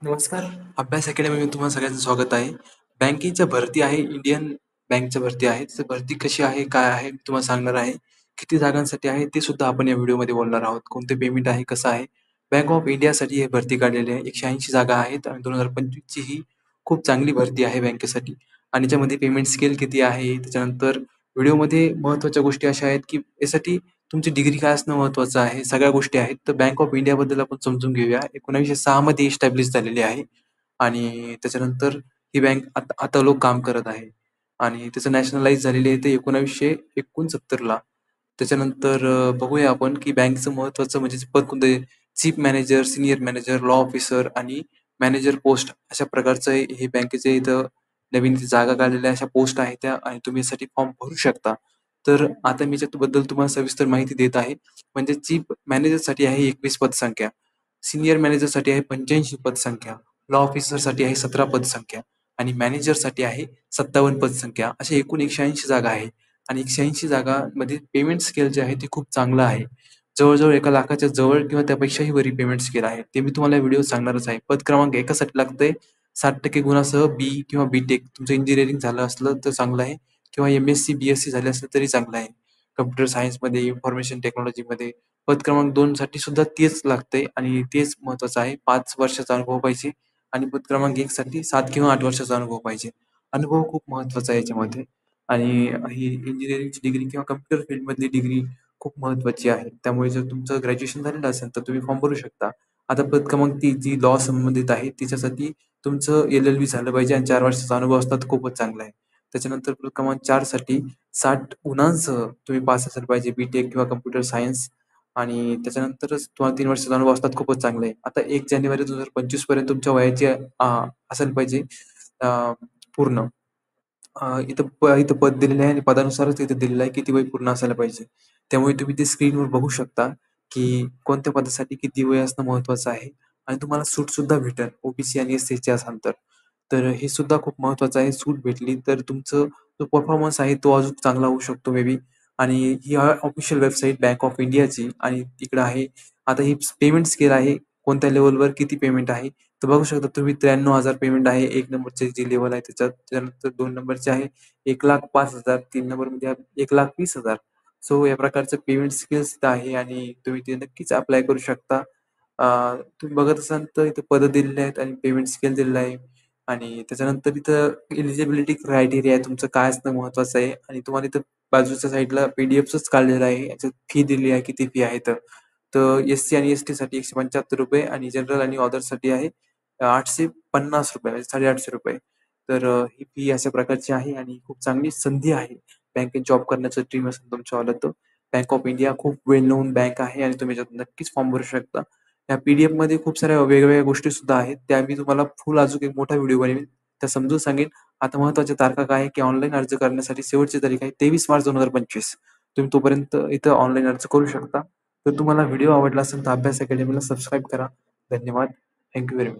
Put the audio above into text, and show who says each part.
Speaker 1: नमस्कार. अभ्यास अकॅडमीमध्ये तुम्हाला सगळ्यांचं स्वागत आहे. बँकेच्या भरती आहे, इंडियन बँकच्या भरती आहे. त्याची भरती कशी आहे, काय आहे, मी तुम्हाला सांगणार आहे. किती जागांसाठी आहे, ते सुद्धा आपण या व्हिडिओमध्ये बोलणार आहोत. कोणते पेमेंट आहे, कसं आहे. बँक ऑफ इंडियासाठी ही भरती काढलेली आहे. 180 जागा आहेत आणि 2025ची ही खूप चांगली भरती आहे बँकेसाठी आणि याच्यामध्ये पेमेंट स्केल किती आहे, त्याच्यानंतर व्हिडिओमध्ये महत्त्वाच्या गोष्टी अशा आहेत, की यासाठी तुमची डिग्री काय असणं महत्त्वाचं आहे. सगळ्या गोष्टी आहेत. तर बँक ऑफ इंडियाबद्दल आपण समजून घेऊया. 1906 मध्ये एस्टॅब्लिश झालेली आहे आणि त्याच्यानंतर ही बँक आता लोक काम करत आहे आणि त्याचं नॅशनलाइज झालेली आहे ते 1969 ला. त्याच्यानंतर बघूया आपण की बँकचं महत्त्वाचं म्हणजे पद कोणतं chief manager, senior manager, law officer आणि मॅनेजर पोस्ट अशा प्रकारचं हे बँकेचे इथं नवीन जागा काढलेल्या अशा पोस्ट आहेत त्या आणि तुम्ही यासाठी फॉर्म भरू शकता. तर आता मी याच्याबद्दल तुम्हाला सविस्तर माहिती देत आहे. म्हणजे चीफ मॅनेजरसाठी आहे 21 पदसंख्या, सीनियर मॅनेजरसाठी आहे 85 पदसंख्या, लॉ ऑफिसरसाठी आहे 17 पदसंख्या आणि मॅनेजरसाठी आहे 57 पदसंख्या. अशा एकूण 180 जागा आहे आणि 180 जागांमध्ये पेमेंट स्केल जे आहे ते खूप चांगलं आहे. जवळ-जवळ 1,00,000च्या जवळ किंवा त्यापेक्षाही वरी पेमेंट स्केल आहे. ते मी तुम्हाला व्हिडिओत सांगणारच आहे. पद क्रमांक एकासाठी लागतंय 60% गुणासह बी किंवा बी-टेक तुमचं इंजिनिअरिंग झालं असलं तर चांगलं आहे किंवा एम-एस-सी, बी-एस-सी झाले असलं तरी चांगलं आहे. कॉम्प्युटर सायन्समध्ये, इन्फॉर्मेशन टेक्नॉलॉजीमध्ये. पद क्रमांक 2 साठी सुद्धा तेच लागतंय आणि तेच महत्त्वाचं आहे. 5 वर्षाचा अनुभव पाहिजे आणि पद क्रमांक 1 साठी 7 किंवा 8 वर्षाचा अनुभव पाहिजे. अनुभव खूप महत्त्वाचा आहे याच्यामध्ये आणि ही इंजिनिअरिंगची डिग्री किंवा कॉम्प्युटर फील्डमधली डिग्री खूप महत्त्वाची आहे. त्यामुळे जर तुमचं ग्रॅज्युएशन झालेलं असेल तर तुम्ही फॉर्म भरू शकता. आता पद क्रमांक 3 जी लॉ संबंधित आहे तिच्यासाठी तुमचं एल-एल-बी झालं पाहिजे आणि 4 वर्षाचा अनुभव असला तर खूपच चांगला आहे. त्याच्यानंतर पद क्रमांक 4 साठी 60 गुणांसह तुम्ही पास असायला पाहिजे बी-टेक किंवा कॉम्प्युटर सायन्स आणि त्याच्यानंतरच तुम्हाला 3 वर्षाचा अनुभव असतात खूपच चांगलं आहे. आता 1 जानेवारी 2025 पर्यंत तुमच्या वयाची असायला पाहिजे अ, पूर्ण. इथं पद दिलेलं आहे आणि पदानुसारच इथे दिलेलं आहे किती वय पूर्ण असायला पाहिजे. त्यामुळे तुम्ही ते स्क्रीनवर बघू शकता, की कोणत्या पदासाठी किती वय असणं महत्त्वाचं आहे आणि तुम्हाला सूटसुद्धा भेटेल ओ-बी-सी आणि एस-सीचे असाल तर. तर हे सुद्धा खूप महत्त्वाचं आहे. सूट भेटली तर तुमचं जो परफॉर्मन्स आहे तो अजून चांगला होऊ शकतो मे बी आणि ही ऑफिशियल वेबसाईट बँक ऑफ इंडियाची आणि तिकडं आहे. आता ही पेमेंट स्केल आहे. कोणत्या लेव्हलवर किती पेमेंट आहे. तर बघू शकता तुम्ही 93,000 पेमेंट आहे. 1 नंबरचे जे लेव्हल आहे त्याच्यात. त्यानंतर 2 नंबरचे आहे 1,05,000 3 नंबरमध्ये 1,20,000 सो या प्रकारचं पेमेंट स्किल्स इथं आहे आणि तुम्ही ते नक्कीच अप्लाय करू शकता. तुम्ही बघत असाल तर इथे पदं दिलेली आहेत आणि पेमेंट स्केल दिलेलं आहे आणि त्याच्यानंतर इथं एलिजिबिलिटी क्रायटेरिया आहे तुमचं काय असणं महत्त्वाचं आहे आणि तुम्हाला इथं बाजूच्या साईडला पी-डी-एफच काढलेलं आहे. याच्यात फी दिली आहे, किती फी आहे तर. तर एस-सी आणि एस-टीसाठी ₹175 आणि जनरल आणि अदर्ससाठी आहे ₹850 म्हणजे ₹850. तर ही फी अशा प्रकारची आहे आणि खूप चांगली संधी आहे. बँकेत जॉब करण्याचं ड्रीम असेल तुमच्यावालं तर बँक ऑफ इंडिया खूप वेल नोन बँक आहे आणि तुम्ही याच्यात नक्कीच फॉर्म भरू शकता. या पी-डी-एफमध्ये खूप साऱ्या वेगवेगळ्या गोष्टी सुद्धा आहेत. त्या मी तुम्हाला फुल अजून एक मोठा व्हिडिओ बनवीन. त्या समजून सांगेन. आता महत्त्वाच्या तारखा काय आहे, की ऑनलाईन अर्ज करण्यासाठी शेवटची तारीख आहे 23 मार्च 2025. तुम्ही तोपर्यंत इथं ऑनलाईन अर्ज करू शकता. तर तुम्हाला व्हिडिओ आवडला असेल तर अभ्यास अकॅडमीला सबस्क्राईब करा. धन्यवाद. Thank you very much.